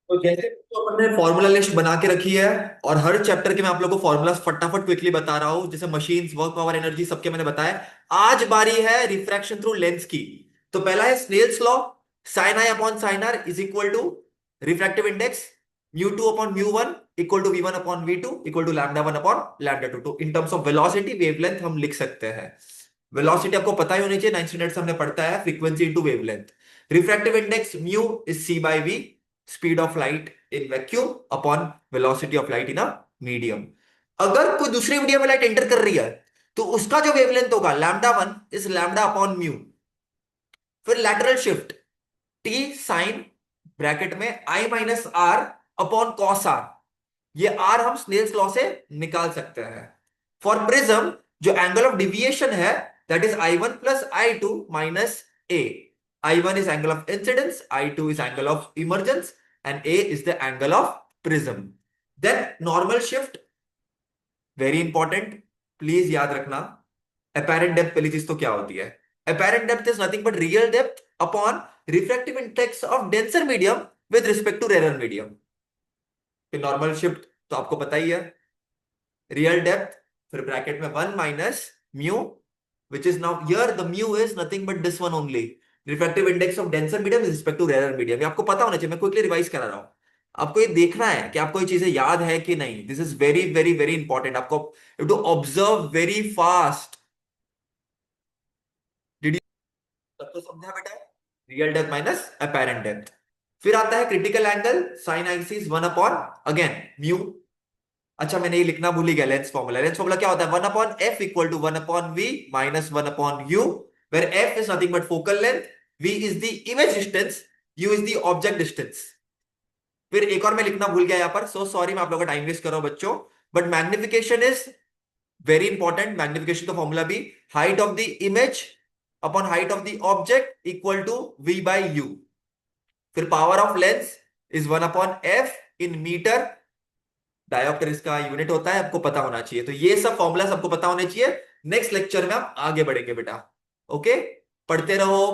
तो जैसे तो अपन ने फॉर्मूला लिस्ट बना के रखी है, और हर चैप्टर के मैं आप लोगों को फॉर्मूला फटाफट क्विकली बता रहा हूं, जैसे मशीन्स, वर्क, पावर, एनर्जी सबके मैंने बताया। आज बारी है रिफ्रैक्शन थ्रू लेंस की। तो पहला है Snell's law, sine I upon sine R is equal to refractive index mu two upon mu one equal to V one upon V two equal to lambda one upon lambda two. तो in terms of velocity wavelength हम लिख सकते हैं। Velocity आपको पता ही होनी चाहिए, 9 standard से हमने पढ़ता है, frequency into wavelength. Refractive index mu is C by V, speed of light in vacuum upon velocity of light in a medium. अगर कोई दूसरे मीडियम में लाइट एंटर कर रही है, तो उसका जो वेवलेंथ होगा lambda one is lambda upon mu. फिर lateral shift T sine bracket में I minus R upon cos R, ये आर हम स्नेल्स लॉ से निकाल सकते हैं। फॉर प्रिज्म जो एंगल ऑफ डिविएशन है, that is I one plus I two minus A. I one is angle of incidence, I two is angle of emergence, and A is the angle of prism. Then normal shift, very important, please याद रखना। Apparent depth पहली चीज तो क्या होती है? Apparent depth is nothing but real depth upon refractive index of denser medium with respect to rare medium. फिर normal shift तो आपको पता ही है, रियल डेप्थ, फिर ब्रैकेट में one minus mu, which is now here the mu is nothing but this one only, refractive index of denser medium with respect to rarer medium। ये आपको पता होना चाहिए, मैं क्विकली रिवाइज करा रहा हूं। आपको ये देखना है कि आपको ये चीजें याद है कि नहीं। This is very very very important, आपको you to observe very fast. Did you? तब तो समझा बेटा, real depth minus apparent depth. फिर आता है critical angle, sine axis one upon again mu. अच्छा मैंने ये लिखना भूल ही गया, लेंस फॉर्मूला। लेंस फॉर्मूला क्या होता है? One upon F equal to one upon V minus one upon U, where F is nothing but focal length, V is the image distance, U is the object distance. फिर एक और मैं लिखना भूल गया यहाँ पर, सो सॉरी, मैं आप लोगों का टाइम वेस्ट कर रहा हूं बच्चों। But magnification is very important. Magnification का फॉर्मूला भी height of the image upon height of the object equal to V by U. फिर power of lens is one upon F in metre, dioptre इसका unit होता है, आपको पता होना चाहिए। तो ये सब फॉर्मूला आपको पता होने चाहिए। नेक्स्ट लेक्चर में हम आगे बढ़ेंगे बेटा। ओके, पढ़ते रहो।